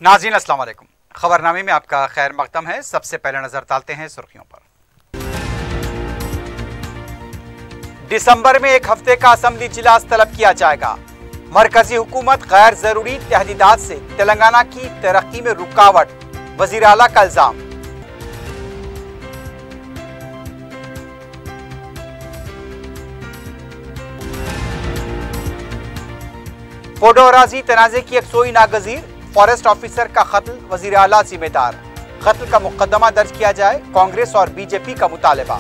नाज़रीन अस्सलाम वालेकुम। खबरनामे में आपका खैर मकदम है। सबसे पहले नजर डालते हैं सुर्खियों पर। दिसंबर में एक हफ्ते का असेंबली इजलास तलब किया जाएगा। मरकजी हुकूमत गैर जरूरी तहदीदात से तेलंगाना की तरक्की में रुकावट, वजीर आला का इल्जाम। फोडो अराजी तनाजे की यकसोई नागजीर, फॉरेस्ट ऑफिसर का कत्ल, वजीर आला जिम्मेदार। कत्ल का मुकदमा दर्ज किया जाए, कांग्रेस और बीजेपी का मुतालबा।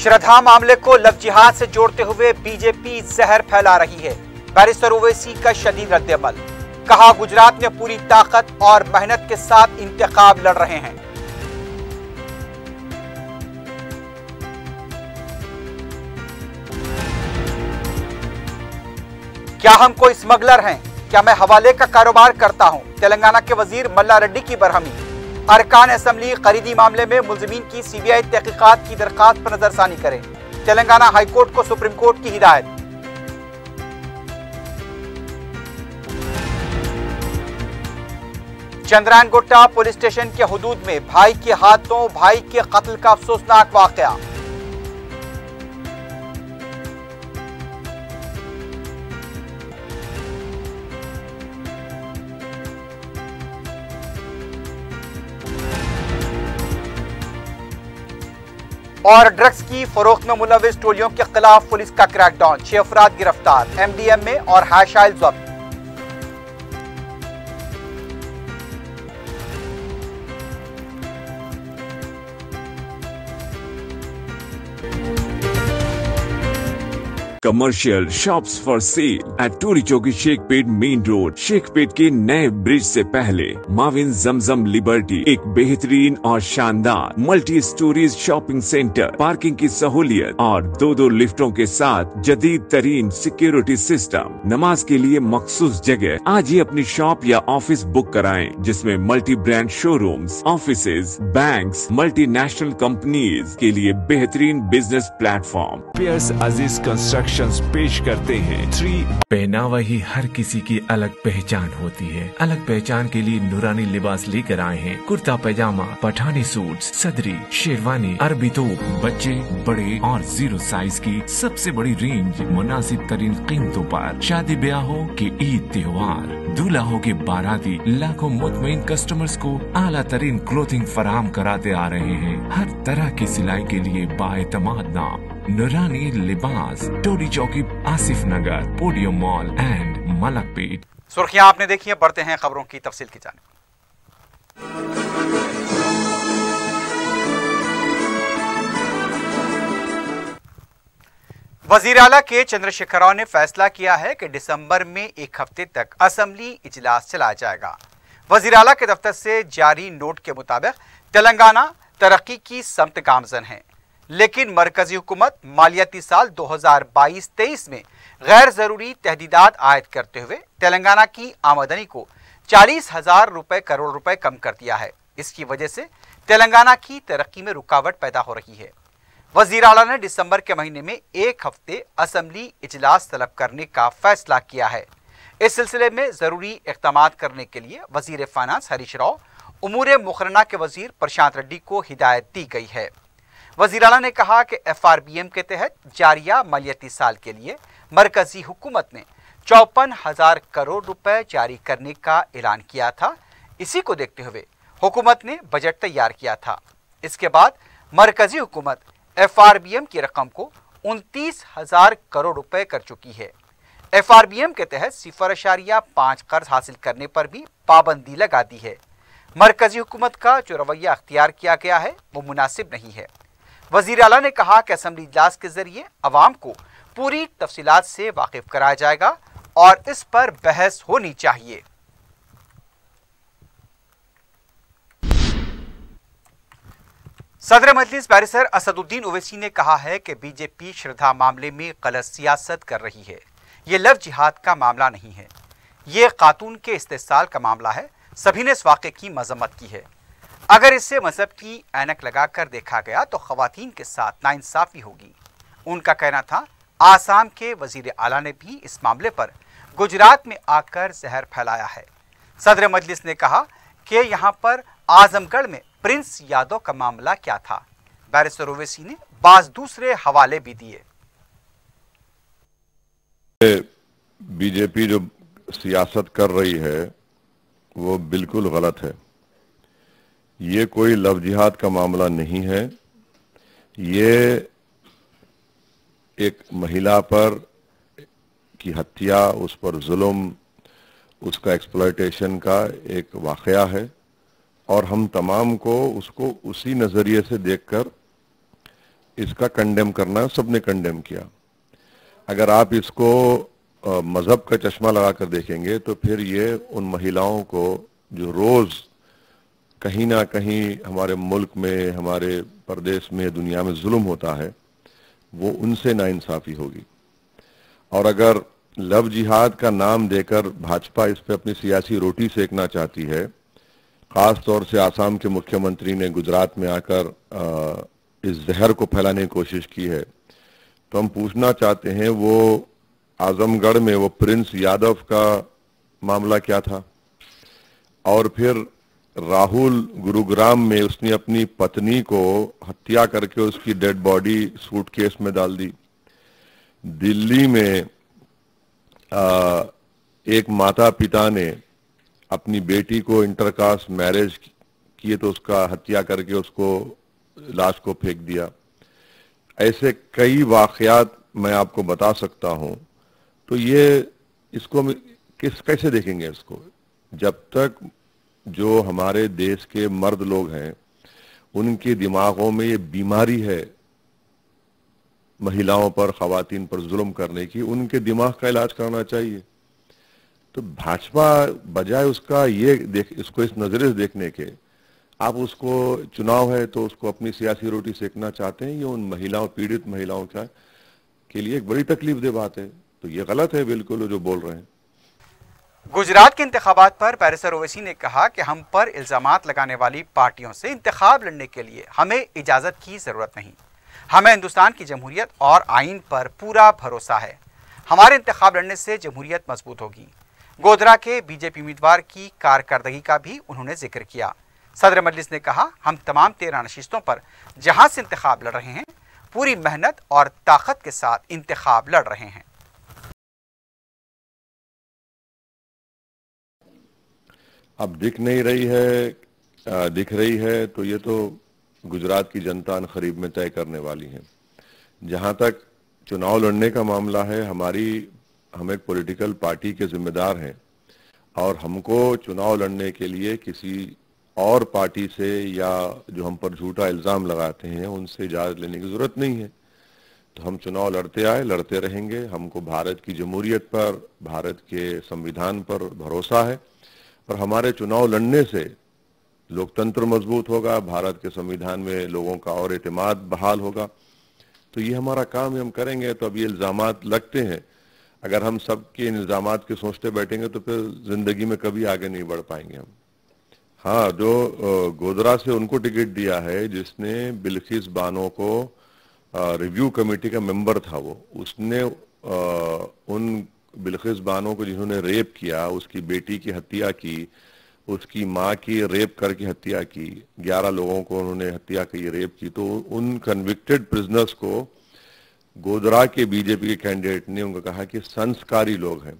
श्रद्धा मामले को लव जिहाद से जोड़ते हुए बीजेपी जहर फैला रही है। बैरिस्टर ओवैसी का शदीद रद्द-ए-अमल, कहा गुजरात में पूरी ताकत और मेहनत के साथ इंतखाब लड़ रहे हैं। क्या हम कोई स्मगलर हैं? क्या मैं हवाले का कारोबार करता हूं? तेलंगाना के वजीर मल्ला रेड्डी की बरहमी। अरकान असेंबली खरीदी मामले में मुलजिमीन की सीबीआई तहकीकात की दरखास्त पर नजरसानी करें। तेलंगाना हाईकोर्ट को सुप्रीम कोर्ट की हिदायत। चंद्रायन गुट्टा पुलिस स्टेशन के हुदूद में भाई के हाथों भाई के कत्ल का अफसोसनाक वाकया। और ड्रग्स की फरोख्त में मुलविस टोलियों के खिलाफ पुलिस का क्रैकडाउन, 6 अफराद गिरफ्तार, एमडीएमए और हैश ऑयल जब्त। Commercial shops for sale at Toli Chowki Shaikpet main road. Shaikpet के नए ब्रिज से पहले माविन जमजम लिबर्टी, एक बेहतरीन और शानदार multi storeys shopping centre, parking की सहूलियत और 2 लिफ्टों के साथ जदीद तरीन सिक्योरिटी सिस्टम। नमाज के लिए मखसूस जगह। आज ही अपनी शॉप या ऑफिस बुक कराएं, जिसमें multi brand showrooms, offices, banks, multinational companies के लिए बेहतरीन बिजनेस प्लेटफॉर्म। पियर्स अजीज कंस्ट्रक्शन पेश करते हैं 3। पहनावा ही हर किसी की अलग पहचान होती है। अलग पहचान के लिए नूरानी लिबास लेकर आए हैं। कुर्ता पैजामा, पठानी सूट, सदरी, शेरवानी, अरबी तोप, बच्चे, बड़े और 0 साइज की सबसे बड़ी रेंज मुनासिब तरीन कीमतों पर। शादी ब्याह हो के ईद त्योहार, दूल्हा हो के बाराती, लाखों मुतमईन कस्टमर्स को आला तरीन क्लोथिंग फराहम कराते आ रहे हैं। हर तरह की सिलाई के लिए बाएतमाद नाम नूरानी लिबास, टोरी चौकी, आसिफ नगर, पोडियम मॉल एंड मलकपेट। सुर्खियां आपने देखी है, बढ़ते हैं खबरों की तफसील की जानिब। वजीर आला के चंद्रशेखर राव ने फैसला किया है कि दिसंबर में एक हफ्ते तक असेंबली इजलास चलाया जाएगा। वजीर आला के दफ्तर से जारी नोट के मुताबिक तेलंगाना तरक्की की समत गामजन है, लेकिन मरकजी हुकूमत मालियाती साल 2022-23 में गैर जरूरी तहदीदात आयद करते हुए तेलंगाना की आमदनी को 40,000 करोड़ रुपए कम कर दिया है। इसकी वजह से तेलंगाना की तरक्की में रुकावट पैदा हो रही है। वजीर आला ने दिसंबर के महीने में एक हफ्ते असेंबली इजलास तलब करने का फैसला किया है। इस सिलसिले में जरूरी इक़दाम करने के लिए वजीर फाइनेंस हरीश राव, उमूर मुकर्रना के वजीर प्रशांत रेड्डी को हिदायत दी गई है। वजीर आला ने कहा कि FRBM के तहत जारिया मालियाती साल के लिए मरकजी हुकूमत ने 54,000 करोड़ रुपए जारी करने का ऐलान किया था। इसी को देखते हुए हुकूमत ने बजट तैयार किया था। इसके बाद मरकजी हुकूमत FRBM की रकम को 29,000 करोड़ रुपए कर चुकी है। FRBM के तहत 0.5 कर्ज हासिल करने पर भी पाबंदी लगा दी है। मरकजी हुकूमत का जो रवैया अख्तियार किया गया है वो मुनासिब नहीं है। वजीर आला ने कहा कि असेंबली इजलास के जरिए अवाम को पूरी तफसीलात से वाकिफ कराया जाएगा और इस पर बहस होनी चाहिए। सदर मजलिस बैरिस्टर असदुद्दीन ओवैसी ने कहा है कि बीजेपी श्रद्धा मामले में गलत सियासत कर रही है। ये लव जिहाद का मामला नहीं है, ये खातून के इस्तेसाल का मामला है। सभी ने इस वाक़े की मजम्मत की है। अगर इससे मजहब की ऐनक लगाकर देखा गया तो खवातीन के साथ नाइंसाफी होगी। उनका कहना था आसाम के वजीर आला ने भी इस मामले पर गुजरात में आकर जहर फैलाया है। सदर मजलिस ने कहा कि यहां पर आजमगढ़ में प्रिंस यादव का मामला क्या था। बैरिस्टर ओवैसी ने बाज दूसरे हवाले भी दिए। बीजेपी जो सियासत कर रही है वो बिल्कुल गलत है। ये कोई लव जिहाद का मामला नहीं है। ये एक महिला पर की हत्या, उस पर जुल्म, उसका एक्सप्लॉयटेशन का एक वाकया है और हम तमाम को उसको उसी नजरिए से देखकर इसका कंडेम करना है। सबने कंडेम किया। अगर आप इसको मजहब का चश्मा लगाकर देखेंगे तो फिर ये उन महिलाओं को जो रोज कहीं ना कहीं हमारे मुल्क में, हमारे प्रदेश में, दुनिया में जुल्म होता है, वो उनसे नाइंसाफी होगी। और अगर लव जिहाद का नाम देकर भाजपा इस पे अपनी सियासी रोटी सेकना चाहती है, खास तौर से आसाम के मुख्यमंत्री ने गुजरात में आकर इस जहर को फैलाने की कोशिश की है, तो हम पूछना चाहते हैं वो आजमगढ़ में वो प्रिंस यादव का मामला क्या था? और फिर राहुल गुरुग्राम में उसने अपनी पत्नी को हत्या करके उसकी डेड बॉडी सूटकेस में डाल दी। दिल्ली में एक माता पिता ने अपनी बेटी को इंटरकास्ट मैरिज किए तो उसका हत्या करके उसको लाश को फेंक दिया। ऐसे कई वाकयात मैं आपको बता सकता हूं। तो ये इसको कैसे देखेंगे इसको? जब तक जो हमारे देश के मर्द लोग हैं उनके दिमागों में ये बीमारी है महिलाओं पर, खवातीन पर जुल्म करने की, उनके दिमाग का इलाज करना चाहिए। तो भाजपा बजाय उसका इसको इस नजरे से देखने के, आप उसको चुनाव है तो उसको अपनी सियासी रोटी सेकना चाहते हैं। ये उन महिलाओं, पीड़ित महिलाओं के लिए एक बड़ी तकलीफदेह बात है। तो ये गलत है बिल्कुल जो बोल रहे हैं। गुजरात के इंतखाबात पर बैरिस्टर ओवैसी ने कहा कि हम पर इल्जामात लगाने वाली पार्टियों से इंतखाब लड़ने के लिए हमें इजाजत की जरूरत नहीं। हमें हिंदुस्तान की जमहूरियत और आइन पर पूरा भरोसा है। हमारे इंतखाब लड़ने से जमहूरियत मजबूत होगी। गोधरा के बीजेपी उम्मीदवार की कारकर्दगी का भी उन्होंने जिक्र किया। सदर मजलिस ने कहा, हम तमाम 13 नशिस्तों पर जहां से इंतखाब लड़ रहे हैं, पूरी मेहनत और ताकत के साथ इंतखाब लड़ रहे हैं। अब दिख रही है तो ये तो गुजरात की जनता अनकरीब में तय करने वाली है। जहां तक चुनाव लड़ने का मामला है, हम एक पॉलिटिकल पार्टी के जिम्मेदार हैं और हमको चुनाव लड़ने के लिए किसी और पार्टी से या जो हम पर झूठा इल्जाम लगाते हैं उनसे इजाजत लेने की जरूरत नहीं है। तो हम चुनाव लड़ते आए, लड़ते रहेंगे। हमको भारत की जमहूरियत पर, भारत के संविधान पर भरोसा है और हमारे चुनाव लड़ने से लोकतंत्र मजबूत होगा, भारत के संविधान में लोगों का और एतमाद बहाल होगा। तो ये हमारा काम है, हम करेंगे। तो अब ये इल्जामात लगते हैं, अगर हम सबके इन इल्जामात के सोचते बैठेंगे तो फिर जिंदगी में कभी आगे नहीं बढ़ पाएंगे हम। हाँ, जो गोधरा से उनको टिकट दिया है, जिसने बिल्किस बानो को रिव्यू कमेटी का मेंबर था, उसने उन बिल्किस बानो को जिन्होंने रेप किया, उसकी बेटी की हत्या की, उसकी माँ की रेप करके हत्या की, 11 लोगों को उन्होंने हत्या की, रेप की। तो उन कन्विक्टेड प्रिजनर्स को गोधरा के बीजेपी के कैंडिडेट ने उनको कहा कि संस्कारी लोग हैं।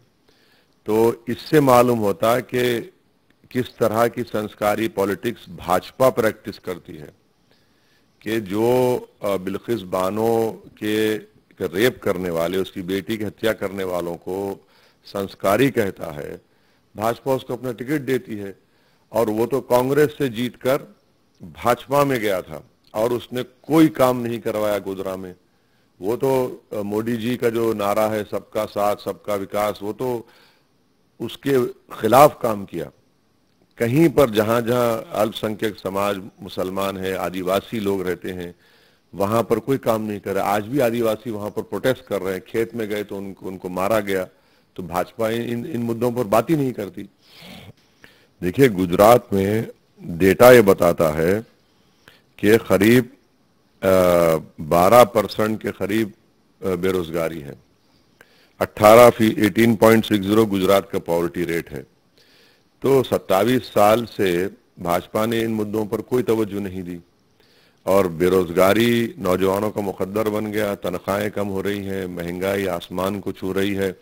तो इससे मालूम होता कि किस तरह की संस्कारी पॉलिटिक्स भाजपा प्रैक्टिस करती है कि जो बिल्किस बानो के रेप करने वाले, उसकी बेटी की हत्या करने वालों को संस्कारी कहता है, भाजपा उसको अपना टिकट देती है। और वो तो कांग्रेस से जीतकर भाजपा में गया था और उसने कोई काम नहीं करवाया गोधरा में। वो तो मोदी जी का जो नारा है, सबका साथ सबका विकास, वो तो उसके खिलाफ काम किया। कहीं पर जहां जहां अल्पसंख्यक समाज, मुसलमान है, आदिवासी लोग रहते हैं, वहां पर कोई काम नहीं कर रहा। आज भी आदिवासी वहां पर प्रोटेस्ट कर रहे हैं। खेत में गए तो उनको मारा गया। तो भाजपा इन मुद्दों पर बात ही नहीं करती। देखिए, गुजरात में डेटा ये बताता है कि करीब 12% के करीब बेरोजगारी है। 18.60 गुजरात का पॉवर्टी रेट है। तो 27 साल से भाजपा ने इन मुद्दों पर कोई तवज्जो नहीं दी और बेरोजगारी नौजवानों का मुकद्दर बन गया, तनख्वाहें कम हो रही हैं, महंगाई आसमान को छू रही है।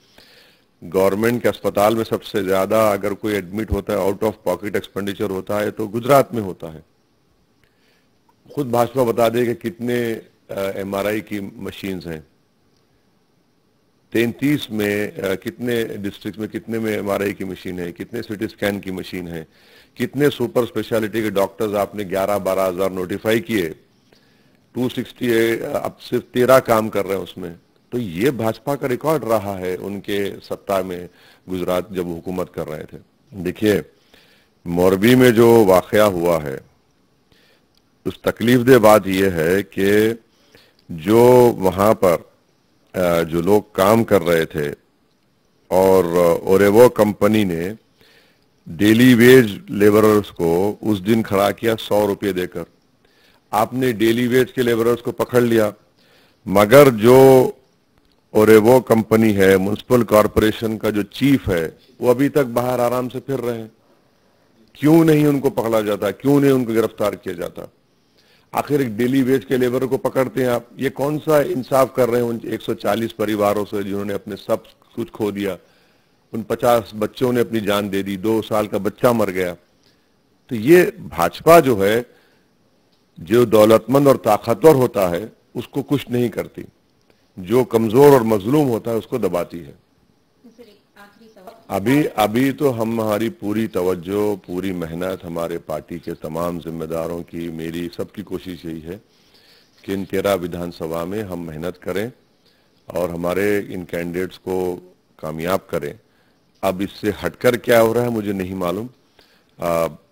गवर्नमेंट के अस्पताल में सबसे ज्यादा अगर कोई एडमिट होता है, आउट ऑफ पॉकेट एक्सपेंडिचर होता है तो गुजरात में होता है। खुद भाजपा बता दे कि कितने MRI की मशीन्स हैं, 33 में कितने डिस्ट्रिक्ट में कितने में MRI की मशीन है, कितने सिटी स्कैन की मशीन है, कितने सुपर स्पेशलिटी के डॉक्टर्स आपने 11-12 हजार नोटिफाई किए, 268 अब सिर्फ 13 काम कर रहे हैं उसमें। तो ये भाजपा का रिकॉर्ड रहा है उनके सत्ता में गुजरात जब हुकूमत कर रहे थे। देखिए, मोरबी में जो वाकया हुआ है उस तकलीफदेह बात यह है कि जो वहां पर जो लोग काम कर रहे थे और ओरेवो कंपनी ने डेली वेज लेबरर्स को उस दिन खड़ा किया 100 रुपये देकर। आपने डेली वेज के लेबरर्स को पकड़ लिया, मगर जो ओरेवो कंपनी है, म्युनिसिपल कॉरपोरेशन का जो चीफ है, वो अभी तक बाहर आराम से फिर रहे हैं। क्यों नहीं उनको पकड़ा जाता, क्यों नहीं उनको गिरफ्तार किया जाता? आखिर एक डेली वेज के लेबर को पकड़ते हैं आप, ये कौन सा इंसाफ कर रहे हैं उन 140 परिवारों से जिन्होंने अपने सब कुछ खो दिया, उन 50 बच्चों ने अपनी जान दे दी, 2 साल का बच्चा मर गया। तो ये भाजपा जो है, जो दौलतमंद और ताकतवर होता है उसको कुछ नहीं करती, जो कमजोर और मजलूम होता है उसको दबाती है। अभी तो हमारी पूरी तवज्जो, पूरी मेहनत, हमारे पार्टी के तमाम जिम्मेदारों की, मेरी सबकी कोशिश यही है कि इन 13 विधानसभा में हम मेहनत करें और हमारे इन कैंडिडेट्स को कामयाब करें। अब इससे हटकर क्या हो रहा है मुझे नहीं मालूम,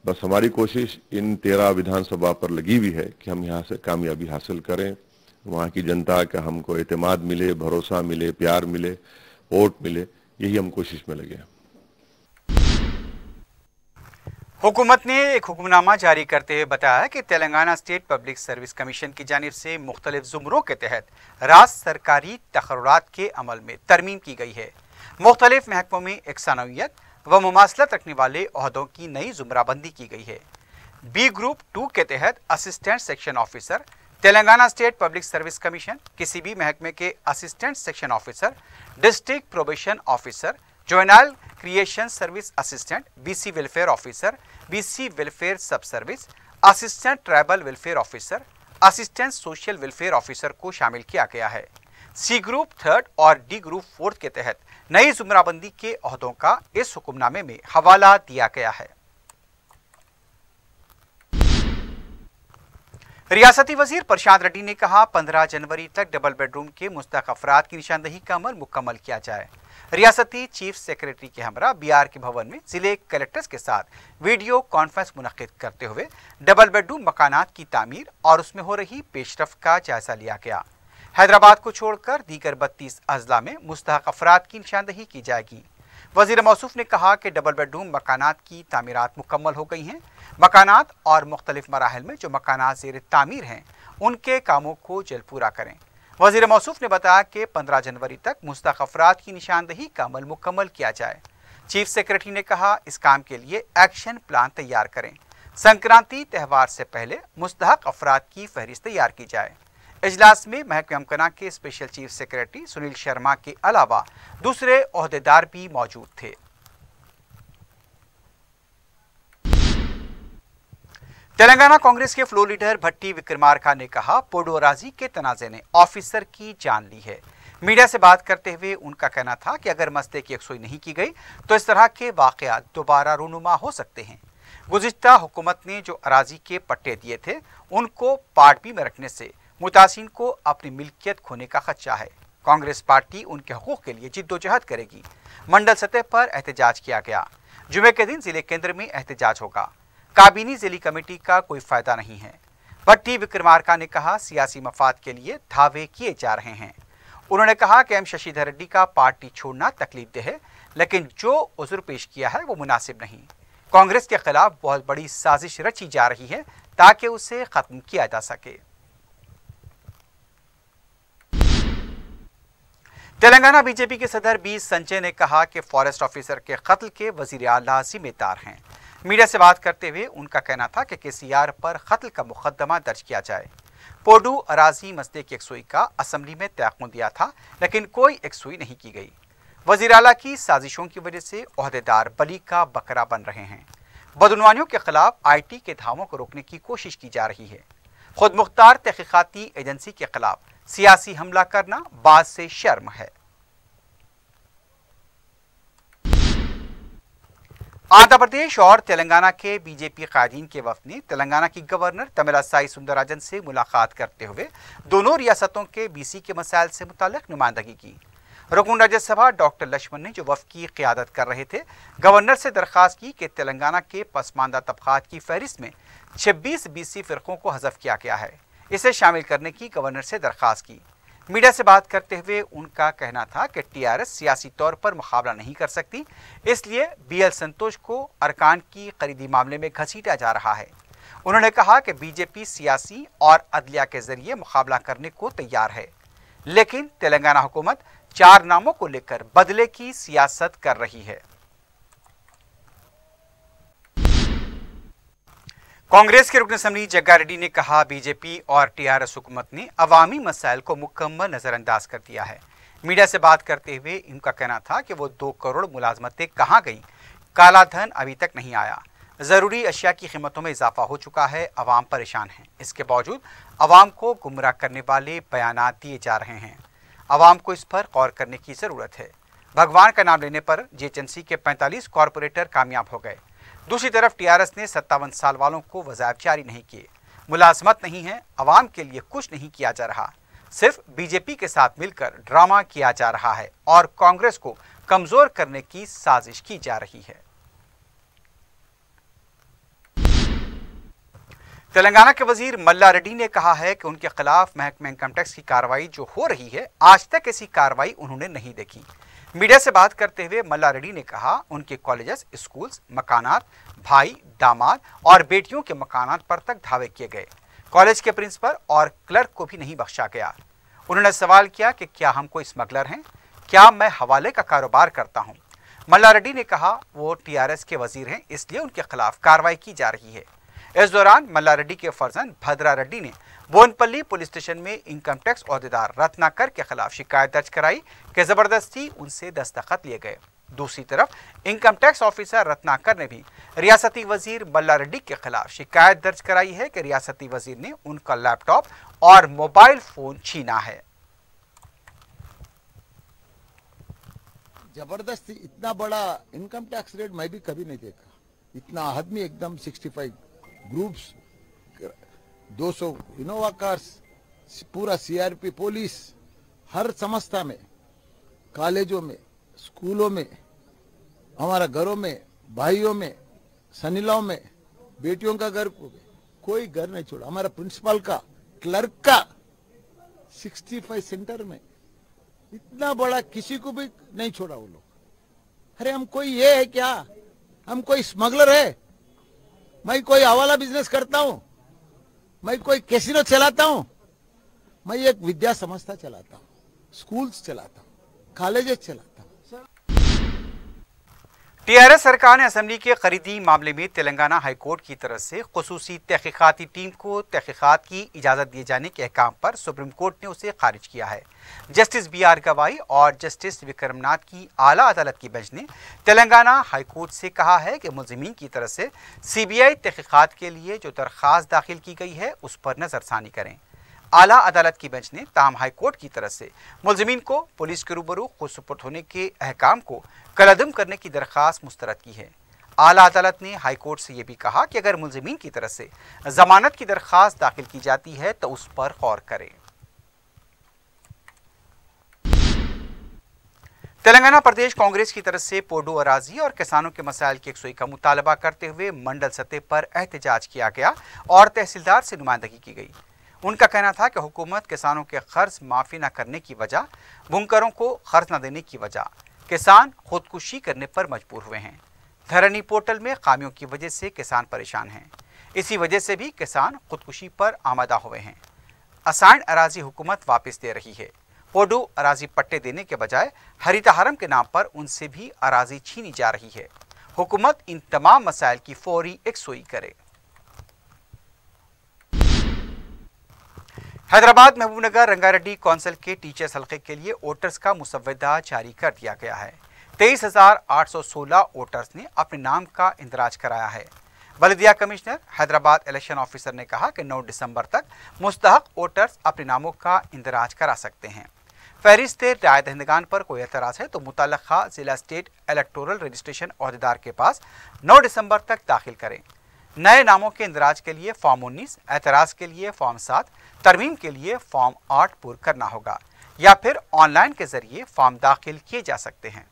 बस हमारी कोशिश इन 13 विधानसभा पर लगी हुई है कि हम यहाँ से कामयाबी हासिल करें, वहाँ की जनता का हमको एतमाद मिले, भरोसा मिले, प्यार मिले, वोट मिले, यही हम कोशिश में लगे हैं। हुकूमत ने एक हुक्मनामा जारी करते हुए बताया कि Telangana state public service commission की जानिब से मुख्तलिफ जुमरों के तहत राज सरकारी तकर्रुरात के अमल में तरमीम की गई है। मुख्तलिफ महकमों में एकसानवियत व मुमासलत रखने वाले ओहदों की नई जुमराबंदी की गई है। बी ग्रुप 2 के तहत assistant section officer Telangana state public service commission, किसी भी महकमे के assistant section officer, district probation officer, juvenile creation service assistant, BC welfare officer, BC welfare sub service, assistant tribal welfare officer, assistant social welfare officer को शामिल किया गया है। C group 3 और D ग्रुप 4 के तहत नई जुमराबंदी के ओहदों का इस हुक्मनामे में हवाला दिया गया है। रियासती वजीर प्रशांत रेड्डी ने कहा 15 जनवरी तक डबल बेडरूम के मुस्तहक अफराद की निशानदही का अमल मुकम्मल किया जाए। रियासती चीफ सेक्रेटरी के हमरा BR के भवन में जिले कलेक्टर्स के साथ वीडियो कॉन्फ्रेंस मुनक्किद करते हुए डबल बेडरूम मकानात की तामीर और उसमें हो रही पेशरफ का जायजा लिया गया। हैदराबाद को छोड़कर दीगर 32 अजला में मुस्तहक अफराद की निशानदही की जाएगी। वजीर मौसूफ ने कहा कि डबल बेडरूम मकानात की तामीरात मुकम्मल हो गई हैं। मकानात और मुख्तलिफ मराहल में जो मकानात ज़ेर तामीर हैं उनके कामों को जल्द पूरा करें। वजीर मौसूफ ने बताया कि 15 जनवरी तक मुस्तहक अफराद की निशानदही का अमल मुकम्मल किया जाए। चीफ सेक्रेटरी ने कहा इस काम के लिए एक्शन प्लान तैयार करें। संक्रांति त्यौहार से पहले मुस्तहक अफराद की फहरिस्त तैयार की जाए। इजलास में महकमे अमकना के special chief secretary Sunil Sharma के अलावा दूसरे ओहदेदार भी मौजूद थे। तेलंगाना कांग्रेस के फ्लोर लीडर भट्टी विक्रमार्का ने कहा पोडोराजी के तनाजे ने ऑफिसर की जान ली है। मीडिया से बात करते हुए उनका कहना था कि अगर मसले की यकसुई नहीं की गई तो इस तरह के वाकयात दोबारा रूनुमा हो सकते हैं। गुज़िश्ता हुकूमत ने जो अराजी के पट्टे दिए थे उनको पार्ट बी में रखने से मुतासिन को अपनी मिल्कियत खोने का खदशा है। कांग्रेस पार्टी उनके हकूक़ के लिए जिद्दोजहद करेगी। मंडल सतह पर एहतजाज किया गया। जुमे के दिन जिले केंद्र में एहतजाज होगा। काबीनी जिली कमेटी का कोई फायदा नहीं है। भट्टी विक्रमार्का ने कहा सियासी मफाद के लिए धावे किए जा रहे हैं। उन्होंने कहा कि M शशिधर रेड्डी का पार्टी छोड़ना तकलीफदेह है, लेकिन जो उज़्र पेश किया है वो मुनासिब नहीं। कांग्रेस के खिलाफ बहुत बड़ी साजिश रची जा रही है ताकि उसे खत्म किया जा सके। तेलंगाना बीजेपी के सदर बी संजय ने कहा कि फॉरेस्ट ऑफिसर के कत्ल के वजीर आला जिम्मेदार हैं। मीडिया से बात करते हुए उनका कहना था कि केसीआर पर कत्ल का मुकदमा दर्ज किया जाए। पोडू अराजी मसले की यकसुई का असेंबली में तयक़ुन दिया था, लेकिन कोई यकसुई नहीं की गई। वजीर आला की साजिशों की वजह से ओहदेदार बली का बकरा बन रहे हैं। बदउनवानियों के खिलाफ IT के धावों को रोकने की कोशिश की जा रही है। खुद मुख्तार तहकीकाती एजेंसी के खिलाफ सियासी हमला करना बात से शर्म है। आंध्र प्रदेश और तेलंगाना के बीजेपी कायदीन के वफ्द ने तेलंगाना की गवर्नर तमिलिसाई सुंदरराजन से मुलाकात करते हुए दोनों रियासतों के BC के मसाइल से मुताल्लिक नुमाइंदगी की। रुकन राज्यसभा डॉक्टर लक्ष्मण ने, जो वफ्द की क़ियादत कर रहे थे, गवर्नर से दरख्वास्त की कि तेलंगाना के पसमानदा तबकात की फहरिस्त में 26 BC फ़िरक़ों को हज़फ किया गया है, इसे शामिल करने की गवर्नर से दरख्वास्त की। मीडिया से बात करते हुए उनका कहना था कि TRS सियासी तौर पर मुकाबला नहीं कर सकती, इसलिए BL संतोष को अरकान की खरीदी मामले में घसीटा जा रहा है। उन्होंने कहा कि बीजेपी सियासी और अदलिया के जरिए मुकाबला करने को तैयार है, लेकिन तेलंगाना हुकूमत 4 नामों को लेकर बदले की सियासत कर रही है। कांग्रेस के रुकन असेंबली जग्गा रेड्डी ने कहा, बीजेपी और TRS हुकूमत ने अवामी मसाइल को मुकम्मल नजरअंदाज कर दिया है। मीडिया से बात करते हुए इनका कहना था कि वो 2 करोड़ मुलाजमतें कहाँ गई, काला धन अभी तक नहीं आया, ज़रूरी अशिया की कीमतों में इजाफा हो चुका है, अवाम परेशान हैं। इसके बावजूद अवाम को गुमराह करने वाले बयानात दिए जा रहे हैं। अवाम को इस पर गौर करने की ज़रूरत है। भगवान का नाम लेने पर GHMC के 45 कॉरपोरेटर कामयाब हो गए। दूसरी तरफ TRS ने 57 साल वालों को वज़ाइफ जारी नहीं किए, मुलाजमत नहीं है, अवाम के लिए कुछ नहीं किया जा रहा, सिर्फ बीजेपी के साथ मिलकर ड्रामा किया जा रहा है और कांग्रेस को कमज़ोर करने की साजिश की जा रही है। तेलंगाना के वजीर मल्ला रेड्डी ने कहा है कि उनके खिलाफ महकमा इनकम टैक्स की कार्रवाई जो हो रही है, आज तक ऐसी कार्रवाई उन्होंने नहीं देखी। मीडिया से बात करते हुए मल्ला रेड्डी ने कहा, उनके कॉलेजेस, स्कूल्स, मकानात, भाई, दामाद और बेटियों के मकानात पर तक धावे किए गए। कॉलेज के प्रिंसिपल और क्लर्क को भी नहीं बख्शा गया। उन्होंने सवाल किया कि क्या हम कोई स्मगलर हैं, क्या मैं हवाले का कारोबार करता हूं। मल्ला रेड्डी ने कहा वो TRS के वजीर हैं, इसलिए उनके खिलाफ कार्रवाई की जा रही है। इस दौरान मल्ला रेड्डी के फर्जंद भद्रा रेड्डी ने बोनपल्ली पुलिस स्टेशन में इनकम टैक्स अहदेदार रत्नाकर के खिलाफ शिकायत दर्ज कराई कि जबरदस्ती उनसे दस्तखत लिए गए। दूसरी तरफ इनकम टैक्स ऑफिसर रत्नाकर ने भी रियासती वजीर मल्ला रेड्डी के खिलाफ शिकायत दर्ज कराई है कि रियासती वजीर ने उनका लैपटॉप और मोबाइल फोन छीना है। जबरदस्ती इतना बड़ा इनकम टैक्स रेट मैं भी कभी नहीं देखा। इतना आदमी एकदम 65 ग्रुप्स, 200 इनोवा कार्स, पूरा CRP पुलिस, हर संस्था में, कॉलेजों में, स्कूलों में, हमारा घरों में, भाइयों में, सनीलाओं में, बेटियों का घर, कोई घर नहीं छोड़ा। हमारा प्रिंसिपल का, क्लर्क का 65 सेंटर में इतना बड़ा किसी को भी नहीं छोड़ा वो लोग। अरे हम कोई ये है क्या? हम कोई स्मगलर है? मैं कोई हवाला बिजनेस करता हूं? मैं कोई कैसीनो चलाता हूं? मैं एक विद्या संस्था चलाता हूं, स्कूल्स चलाता हूं, कॉलेजेस चलाता हूं। TRS सरकार ने असेंबली के खरीदी मामले में तेलंगाना हाईकोर्ट की तरफ से खुसूसी तहकीकाती टीम को तहकीकात की इजाज़त दिए जाने के अहकाम पर सुप्रीम कोर्ट ने उसे खारिज किया है। जस्टिस BR गवाई और जस्टिस विक्रमनाथ की आला अदालत की बेंच ने तेलंगाना हाईकोर्ट से कहा है कि मुलजिमीन की तरफ से CBI तहकीकात के लिए जो दरख्वास्त दाखिल की गई है उस पर नजरसानी करें। आला अदालत की बेंच ने ताहम हाईकोर्ट की तरफ से मुलजिमीन को पुलिस के रूबरू खुद सुपुर्द होने के अहकाम को कलअदम करने की दरख्वास्त मुस्तरद की है। आला अदालत ने हाईकोर्ट से यह भी कहा कि अगर मुलजिमीन की तरफ से जमानत की दरख्वास्त दाखिल की जाती है तो उस पर गौर करें। तेलंगाना प्रदेश कांग्रेस की तरफ से पोडू अराजी और किसानों के मसाइल की यकसुई का मुतालबा करते हुए मंडल सतह पर एहतजाज किया गया और तहसीलदार से नुमाइंदगी की गई। उनका कहना था कि हुकूमत किसानों के कर्ज माफ़ी न करने की वजह, बुनकरों को कर्ज न देने की वजह किसान खुदकुशी करने पर मजबूर हुए हैं। धरनी पोर्टल में खामियों की वजह से किसान परेशान हैं। इसी वजह से भी किसान खुदकुशी पर आमादा हुए हैं। असाइन अराजी हुकूमत वापस दे रही है। पोडू अराजी पट्टे देने के बजाय हरितहारम के नाम पर उनसे भी अराजी छीनी जा रही है। हुकूमत इन तमाम मसाइल की फौरी यकसुई करे। हैदराबाद महबूबनगर रंगारेड्डी कौंसिल के टीचर्स हल्के के लिए वोटर्स का मुसव्वदा जारी कर दिया गया है। 23,816 वोटर्स ने अपने नाम का इंदराज कराया है। बल्दिया कमिश्नर हैदराबाद इलेक्शन ऑफिसर ने कहा कि 9 दिसंबर तक मुस्तहक वोटर्स अपने नामों का इंदराज करा सकते हैं। फहरिस्त राय दहिंदगान पर कोई एतराज़ है तो मुतल्लका जिला स्टेट इलेक्टोरल रजिस्ट्रेशन अहदेदार के पास 9 दिसंबर तक दाखिल करें। नए नामों के इंदराज के लिए फॉर्म 19, एतराज़ के लिए फॉर्म 7, तरमीम के लिए फॉर्म 8 पूर करना होगा या फिर ऑनलाइन के जरिए फॉर्म दाखिल किए जा सकते हैं।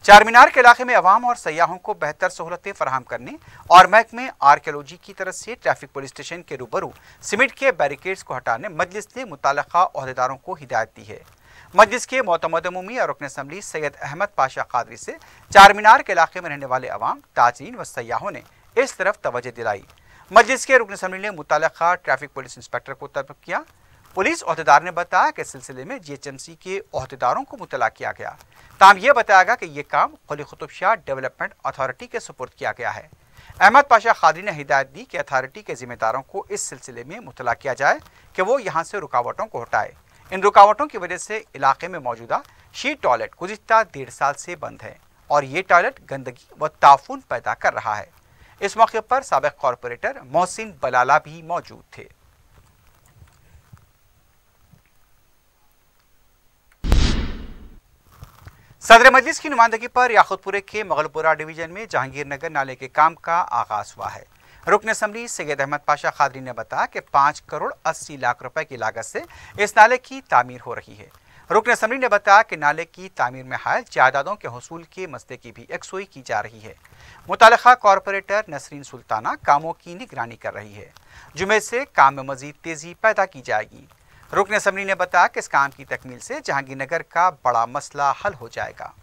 चारमीनार के इलाके में अवाम और सयाहों को बेहतर सहूलतें फराहम करने और महकमे आर्कियोलॉजी की तरफ से ट्रैफिक पुलिस स्टेशन के रूबरू सीमेंट के बैरिकेड्स को हटाने मजलिस ने मुताल्लिका ओहदेदारों को हिदायत दी है। मजलिस के मोतमद अमूमी और रुकन असम्बली सैयद अहमद पाशा कादरी से चारमीनार के इलाके में रहने वाले अवाम, ताजीन व सयाहों ने इस तरफ तवज्जो दिलाई। मजलिस के रुकन असम्बली ने मुताल्लिका ट्रैफिक पुलिस इंस्पेक्टर को तलब किया। पुलिस ओहदेदार ने बताया कि इस सिलसिले में GHMC के ओहदेदारों को मुतला किया गया। ताम यह बताया गया कि यह काम कुली कुतुब शाह डेवलपमेंट अथॉरिटी के सुपुर्द किया गया है। अहमद पाशा खादरी ने हिदायत दी कि अथॉरिटी के जिम्मेदारों को इस सिलसिले में मुतला किया जाए कि वो यहाँ से रुकावटों को हटाए। इन रुकावटों की वजह से इलाके में मौजूदा शी टॉयलेट गुज़िश्ता 1.5 साल से बंद है और ये टॉयलेट गंदगी व ताफून पैदा कर रहा है। इस मौके पर साबिक कॉरपोरेटर मोहसिन बलाला भी मौजूद थे। सदर मजलिस की नुमाइंदगी पर याकूतपुरे के मगलपुरा डिवीजन में जहांगीर नगर नाले के काम का आगाज हुआ है। रुकन असम्बली सैयद अहमद पाशा खादरी ने बताया कि 5 करोड़ 80 लाख रुपए की लागत से इस नाले की तामीर हो रही है। रुकन असम्बली ने बताया कि नाले की तामीर में हायल जायदादों के हसूल के मसले की भी यकसुई की जा रही है। मुताल्लिका कॉरपोरेटर नसरीन सुल्ताना कामों की निगरानी कर रही है। जुमे से काम में मजीद तेजी पैदा की जाएगी। रुकन असम्बली ने बताया कि इस काम की तकमील से जहांगीरनगर का बड़ा मसला हल हो जाएगा।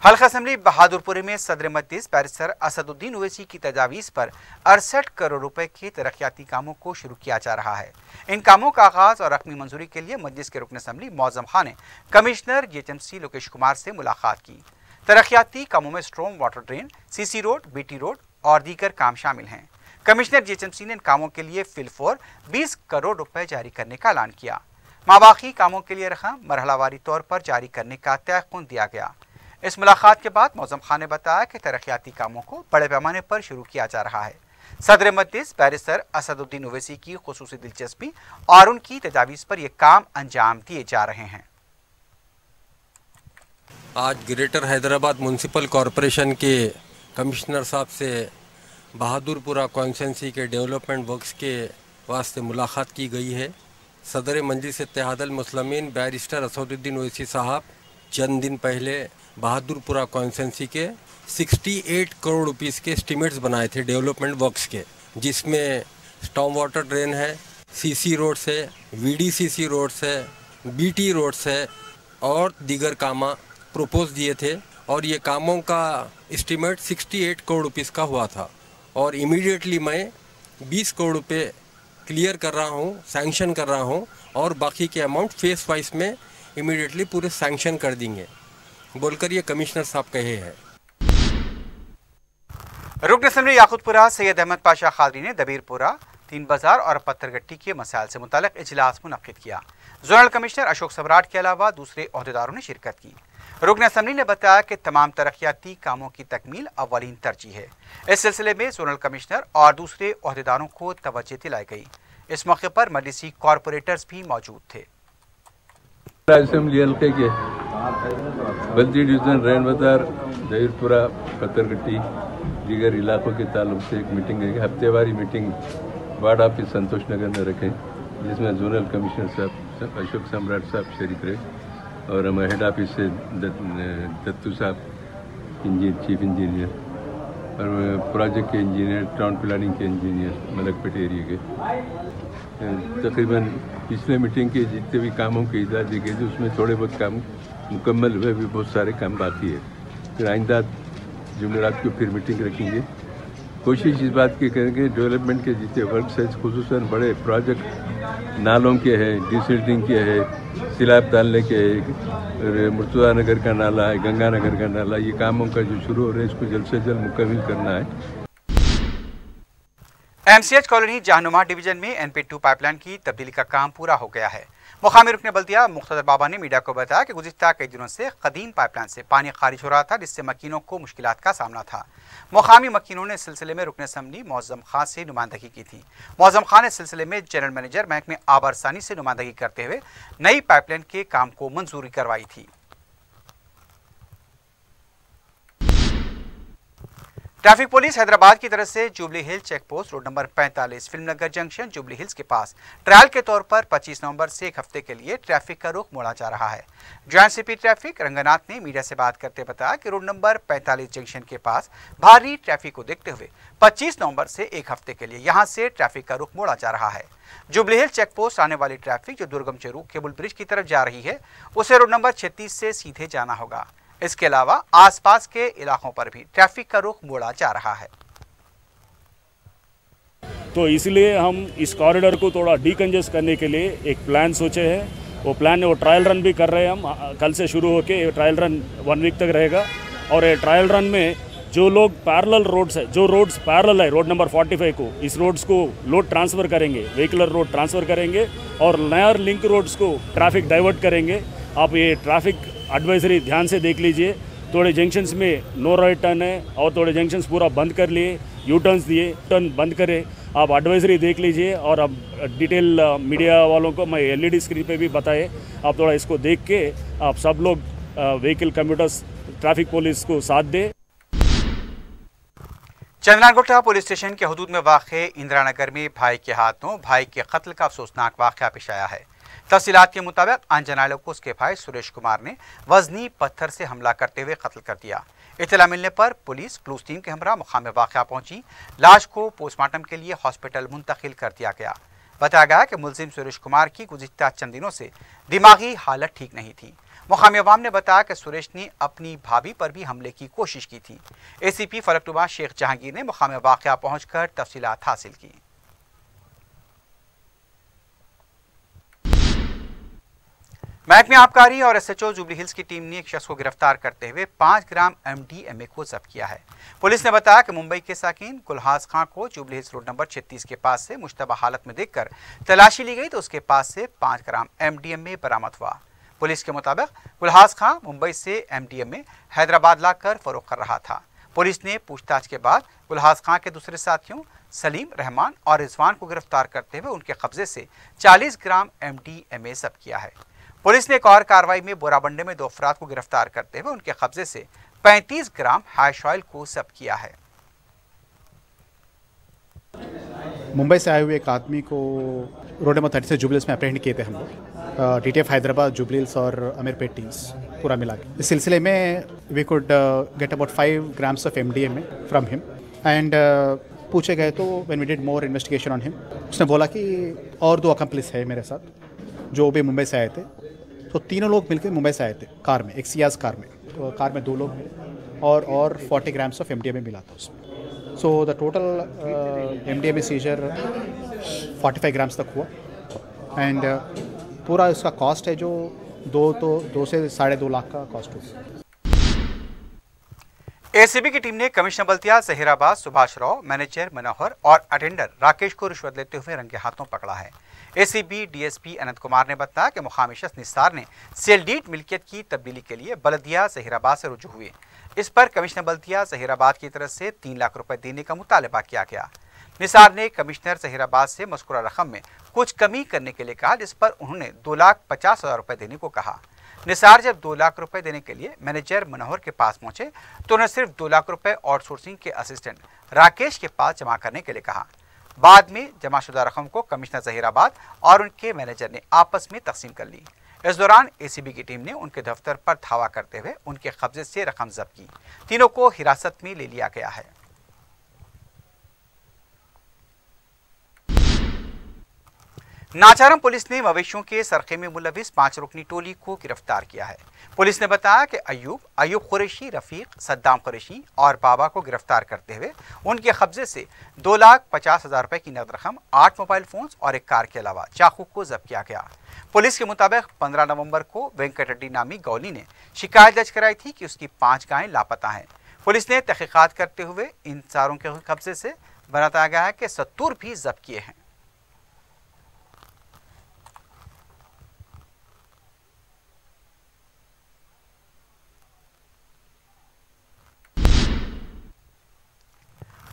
हल्का असम्बली बहादुरपुर में सदर मजलिस बैरिस्टर असदुद्दीन ओवैसी की तजावीज़ पर 68 करोड़ रुपए के तरक्याती कामों को शुरू किया जा रहा है। इन कामों का आगाज़ और रकमी मंजूरी के लिए मजलिस के रुकन असम्बली मौज़म खान ने कमिश्नर GHMC लोकेश कुमार से मुलाकात की। तरक्याती कामों में storm water drain, CC road, BT road और दीगर काम शामिल हैं। कमिश्नर GHMC ने इन कामों के लिए फिलफोर 20 करोड़ रुपए जारी करने का ऐलान किया। माबाकी कामों के लिए रकम मरहलावारी तौर पर जारी करने का तयक़ुन दिया गया। इस मुलाकात के बाद मौज़म खान ने बताया कि तरक्याती कामों को बड़े पैमाने पर शुरू किया जा रहा है। सदर मजलिस बैरिस्टर असदुद्दीन ओवैसी की खुसूसी दिलचस्पी और उनकी तजावीज़ पर ये काम अंजाम दिए जा रहे हैं। आज ग्रेटर हैदराबाद म्यूनसिपल कॉरपोरेशन के कमिश्नर साहब से बहादुरपुरा कॉन्स्टिट्यूंसी के डेवलपमेंट वर्क्स के वास्ते मुलाकात की गई है। सदर मजलिस इत्तेहादुल मुस्लिमीन बैरिस्टर असदुद्दीन ओवैसी साहब चंद दिन पहले बहादुरपुरा कॉन्स्टिट्यूंसी के 68 करोड़ रुपीस के एस्टीमेट्स बनाए थे डेवलपमेंट वर्क्स के, जिसमें स्टॉर्म वाटर ड्रेन है, CC रोड्स है, VDCC रोड्स है, BT रोड्स है और दीगर काम प्रपोज दिए थे। और ये कामों का एस्टीमेट 68 करोड़ रुपीस का हुआ था और इमीडिएटली मैं 20 करोड़ रुपए क्लियर कर रहा हूँ, सैंक्शन कर रहा हूँ और बाकी के अमाउंट फेस वाइज में इमीडिएटली पूरे सैंक्शन कर देंगे बोलकर ये कमिश्नर साहब कहे हैं। रुकन असम्बली याकूतपुरा सैयद अहमद पाशा खादरी ने दबीरपुरा, तीन बाजार और पत्थरगट्टी के मसाइल से मुताल्लिक इजलास मुनक्किद किया। जोनल कमिश्नर अशोक सम्राट के अलावा दूसरे ओहदेदारों ने शिरकत की। रुकन असम्बली ने बताया कि तमाम तरक्याती कामों की तकमील अव्वलीन तरजीह है। इस सिलसिले में जोनल कमिश्नर और दूसरे ओहदेदारों को तवज्जो दिलाई गई। इस मौके पर मजलिसी कॉरपोरेटर्स भी मौजूद थे। असेंबली हल्के के बल्दी डिवीजन रैन बाजार, दबीरपुरा, पत्थरगट्टी दीगर इलाकों के ताल्लुक से एक मीटिंग है। हफ्तेवारी मीटिंग वार्ड ऑफिस संतोष नगर में रखें, जिसमें जोनल कमिश्नर साहब अशोक सम्राट साहब शरीक रहे और हमारे हेड ऑफिस से दत्तू साहब चीफ इंजीनियर और प्रोजेक्ट के इंजीनियर, टाउन प्लानिंग के इंजीनियर मलकपेट एरिया के। तकरीबन पिछले मीटिंग के जितने भी कामों की इजाज़त दी गई थी उसमें थोड़े बहुत काम मुकम्मल हुए, भी बहुत सारे काम बाकी है। फिर आइंदा जुमेरात को फिर मीटिंग रखेंगे कोशिश इस बात की करेंगे डेवलपमेंट के जितने वर्क्स हैं, खुसूसन बड़े प्रोजेक्ट नालों के हैं, डिसिल्टिंग के हैं, सिलाब डालने के हैं, मुर्तुजा नगर का नाला है, गंगानगर का नाला, ये कामों का जो शुरू हो रहे हैं इसको जल्द से जल्द मुकम्मल करना है। एमसीएच कॉलोनी जहानुमा डिवीजन में NP2 पाइपलाइन की तब्दीली का काम पूरा हो गया है। मुकामी रुकने बल्दिया मुख्तदर बाबा ने मीडिया को बताया कि गुज़िश्ता कई दिनों से कदीम पाइपलाइन से पानी खारिज हो रहा था, जिससे मकीनों को मुश्किलात का सामना था। मुकामी मकीनों ने इस सिलसिले में रुकने असम्बली मौज़म खान से नुमाइंदगी की थी। मौज़म खान ने इस सिलसिले में जनरल मैनेजर महकमे आबर सानी से नुमाइंदगी करते हुए नई पाइपलाइन के काम को मंजूरी करवाई थी। ट्रैफिक पुलिस हैदराबाद की तरफ से Jubilee Hill check post road number 45 Filmnagar junction Jubilee Hills के पास ट्रायल के तौर पर 25 नवंबर से एक हफ्ते के लिए ट्रैफिक का रुख मोड़ा जा रहा है। जॉइंट सीपी ट्रैफिक रंगनाथ ने मीडिया से बात करते बताया कि रोड नंबर 45 जंक्शन के पास भारी ट्रैफिक को देखते हुए 25 नवंबर से एक हफ्ते के लिए यहां से ट्रैफिक का रुख मोड़ा जा रहा है। जुबली हिल चेक पोस्ट आने वाली ट्रैफिक जो दुर्गम चेरू केबल ब्रिज की तरफ जा रही है उसे रोड नंबर 36 से सीधे जाना होगा। इसके अलावा आसपास के इलाकों पर भी ट्रैफिक का रुख मोड़ा जा रहा है। तो इसलिए हम इस कॉरिडोर को थोड़ा डीकंजेस्ट करने के लिए एक प्लान सोचे हैं। वो प्लान है, वो ट्रायल रन भी कर रहे हैं हम। कल से शुरू होके ट्रायल रन 1 वीक तक रहेगा और ये ट्रायल रन में जो लोग पैरेलल रोड्स है, जो रोड्स पैरेलल है रोड नंबर 45 को, इस रोड्स को लोड ट्रांसफ़र करेंगे, व्हीकलर रोड ट्रांसफ़र करेंगे और नया लिंक रोड्स को ट्रैफिक डाइवर्ट करेंगे। आप ये ट्रैफिक एडवाइजरी ध्यान से देख लीजिए। थोड़े जंक्शंस में नो राइट टर्न है और थोड़े जंक्शंस पूरा बंद कर लिए, यू टर्न्स दिए, टर्न बंद करे। आप एडवाइजरी देख लीजिए और अब डिटेल मीडिया वालों को मैं LED स्क्रीन पे भी बताए। आप थोड़ा इसको देख के आप सब लोग व्हीकल कम्यूटर्स ट्रैफिक पुलिस को साथ दे। चंद्रागुट्टा पुलिस स्टेशन के हदूद में वाक़े इंदिरा नगर में भाई के हाथों भाई के कत्ल का अफसोसनाक वाक़या पेश आया है। तफसीलात के मुताबिक अंजनालों को उसके भाई सुरेश कुमार ने वजनी पत्थर से हमला करते हुए कत्ल कर दिया। इत्तला मिलने पर पुलिस क्लूज टीम के हमरा मुकाम वाक़या पहुंची। लाश को पोस्टमार्टम के लिए हॉस्पिटल मुंतकिल कर दिया गया। बताया गया कि मुलजिम सुरेश कुमार की गुज़िश्ता चंद दिनों से दिमागी हालत ठीक नहीं थी। मुकामी अवाम ने बताया कि सुरेश ने अपनी भाभी पर भी हमले की कोशिश की थी। ACP फलकनुमा शेख जहांगीर ने मुकाम वाक़या पहुंचकर तफसीलात हासिल की। महकमे आबकारी और SHO जुबली हिल्स की टीम ने एक शख्स को गिरफ्तार करते हुए 5 ग्राम MDMA को जब्त किया है। पुलिस ने बताया कि मुंबई के साकिन गुलहाज खां को जुबली हिल्स रोड नंबर 36 के पास से मुश्तबा हालत में देखकर तलाशी ली गई तो उसके पास से 5 ग्राम MDMA बरामद हुआ। पुलिस के मुताबिक गुलहाज खां मुंबई से MDMA हैदराबाद लाकर फरोख्त कर रहा था। पुलिस ने पूछताछ के बाद गुलहाज खां के दूसरे साथियों सलीम, रहमान और रिजवान को गिरफ्तार करते हुए उनके कब्जे से 40 ग्राम MDMA जब्त किया है। पुलिस ने एक और कार्रवाई में बोराबंडे में 2 अफराद को गिरफ्तार करते हुए उनके कब्जे से 35 ग्राम हैश ऑयल को जब्त किया है। मुंबई से आए हुए एक आदमी को रोड नंबर 30 से जुबली हिल्स में अप्रेंड किए थे हम लोग। DTF हैदराबाद, जुबली हिल्स और अमीरपेट टीम्स पूरा मिला के। इस सिलसिले में we could get about 5 grams of MDMA from him and पूछे गए तो when we did more investigation on him, उसने बोला कि और 2 अकम्प्लिस है मेरे साथ जो भी मुंबई से आए थे। तो तीनों लोग मिलकर मुंबई से आए थे कार में, एक सियाज कार में। तो कार में 2 लोग मिले और 40 grams of MDMA मिला था उसमें। So the total MDMA seizure 45 grams तक हुआ एंड पूरा इसका कॉस्ट है जो 2 से 2.5 लाख का कॉस्ट हुआ। ACB की टीम ने कमिश्नर बल्दिया जहीराबाद सुभाष राव, मैनेजर मनोहर और अटेंडर राकेश को रिश्वत लेते हुए रंगे हाथों पकड़ा है। ACB DSP अनंत कुमार ने बताया कि मुकामी शख्स निसार ने सेल डीड मिल्कियत की तब्दीली के लिए बल्दिया जहीराबाद से रुजू हुए। इस पर कमिश्नर बल्दिया जहीराबाद की तरफ से 3 लाख रुपए देने का मुतालबा किया गया। निसार ने कमिश्नर जहीराबाद से मज़कूरा रकम में कुछ कमी करने के लिए कहा, जिस पर उन्होंने 2,50,000 रुपए देने को कहा। निसार जब 2 लाख रुपए देने के लिए मैनेजर मनोहर के पास पहुंचे तो उन्हें सिर्फ 2 लाख रुपए आउटसोर्सिंग के असिस्टेंट राकेश के पास जमा करने के लिए कहा। बाद में जमाशुदा रकम को कमिश्नर जहीराबाद और उनके मैनेजर ने आपस में तकसीम कर ली। इस दौरान ACB की टीम ने उनके दफ्तर पर धावा करते हुए उनके कब्जे से रकम जब्त की। तीनों को हिरासत में ले लिया गया है। नाचारम पुलिस ने मवेशियों के सरखे में मुलविस 5 रुकनी टोली को गिरफ्तार किया है। पुलिस ने बताया कि अयूब कुरैशी, रफीक, सद्दाम कुरैशी और बाबा को गिरफ्तार करते हुए उनके कब्जे से 2,50,000 रुपए की नकद रकम, 8 मोबाइल फोन्स और एक कार के अलावा चाकू को जब्त किया गया। पुलिस के मुताबिक 15 नवंबर को वेंकट रेड्डी नामी गौली ने शिकायत दर्ज कराई थी कि उसकी 5 गायें लापता हैं। पुलिस ने तहकीकात करते हुए इन चारों के कब्जे से बताया गया है कि 70 भी जब्त किए हैं।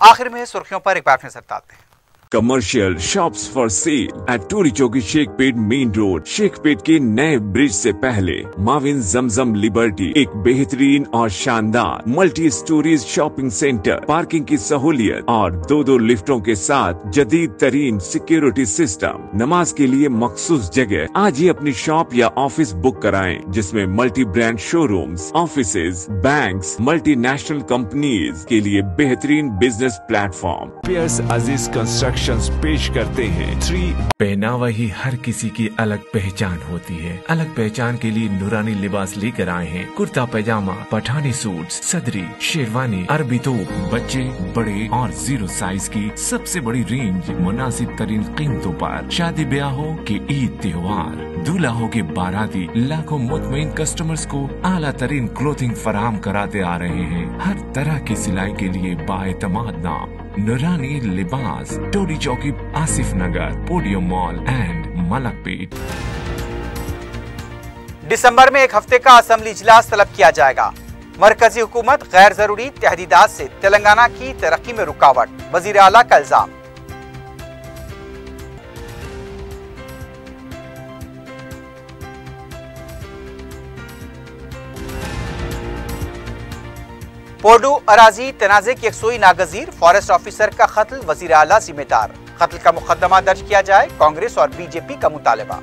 आखिर में सुर्खियों पर एक बार नजर डालते हैं। Commercial shops for sale at Toli Chowki Shaikpet main road. Shaikpet के नए ब्रिज से पहले माविन जमजम लिबर्टी एक बेहतरीन और शानदार multi storeys shopping centre, parking की सहूलियत और 2 लिफ्टों के साथ जदीद तरीन सिक्योरिटी सिस्टम। नमाज के लिए मखसूस जगह। आज ही अपनी शॉप या ऑफिस बुक कराएं, जिसमें multi brand showrooms, offices, banks, multinational companies के लिए बेहतरीन बिजनेस प्लेटफॉर्म। पियर्स अजीज कंस्ट्रक्शन पेश करते हैं 3। पहनावा ही हर किसी की अलग पहचान होती है। अलग पहचान के लिए नूरानी लिबास लेकर आए हैं। कुर्ता पैजामा, पठानी सूट्स, सदरी, शेरवानी, अरबी तोप, बच्चे, बड़े और 0 साइज की सबसे बड़ी रेंज मुनासिब तरीन कीमतों पर। शादी ब्याह हो के ईद त्योहार, दूल्हा हो के बाराती, लाखों मुतमईन कस्टमर्स को आला तरीन क्लोथिंग फराहम कराते आ रहे हैं। हर तरह की सिलाई के लिए बाएतमाद नाम नूरानी लिबास, टोरी चौकी, आसिफ नगर, पोडियम मॉल एंड मलकपेट। दिसंबर में एक हफ्ते का असेंबली इजलास तलब किया जाएगा। मरकजी हुकूमत गैर जरूरी तहदीदात से तेलंगाना की तरक्की में रुकावट, वजीर आला का इल्जाम। पोडू अराजी तनाजे की यकसुई नागजीर, फॉरेस्ट ऑफिसर का कत्ल, वजीर आला जिम्मेदार। कत्ल का मुकदमा दर्ज किया जाए, कांग्रेस और बीजेपी का मुतालबा।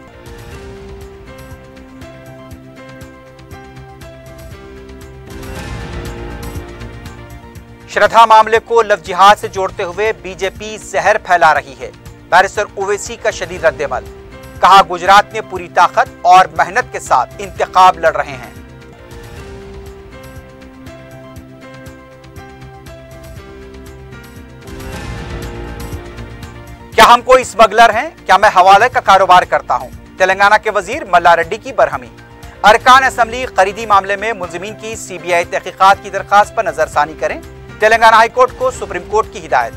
श्रद्धा मामले को लव जिहाद से जोड़ते हुए बीजेपी जहर फैला रही है। बैरिस्टर ओवैसी का शदीद रद्देमल, कहा गुजरात ने पूरी ताकत और मेहनत के साथ इंतखाब लड़ रहे हैं। क्या हम कोई स्मगलर हैं? क्या मैं हवाले का कारोबार करता हूं? तेलंगाना के वजीर मल्ला रेड्डी की बरहमी। अरकान असेंबली खरीदी मामले में मुलजिमीन की सीबीआई तहकीकात की दरखास्त पर नजरसानी करें, तेलंगाना हाईकोर्ट को सुप्रीम कोर्ट की हिदायत।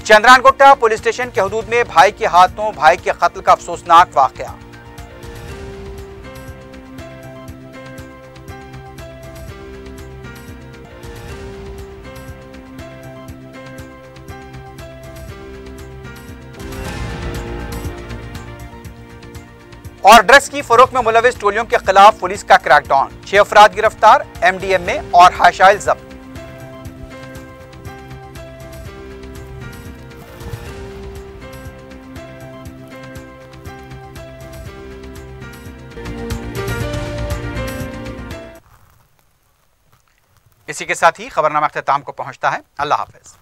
चंद्रानगुट्टा पुलिस स्टेशन के हदूद में भाई के हाथों भाई के कत्ल का अफसोसनाक वाकया। और ड्रग्स की फरोख्त में मुलविस टोलियों के खिलाफ पुलिस का क्रैकडाउन, 6 अफराद गिरफ्तार, एमडीएमए और हाशाइल जब्त। इसी के साथ ही खबरनामा अख्ताम को पहुंचता है। अल्लाह हाफिज।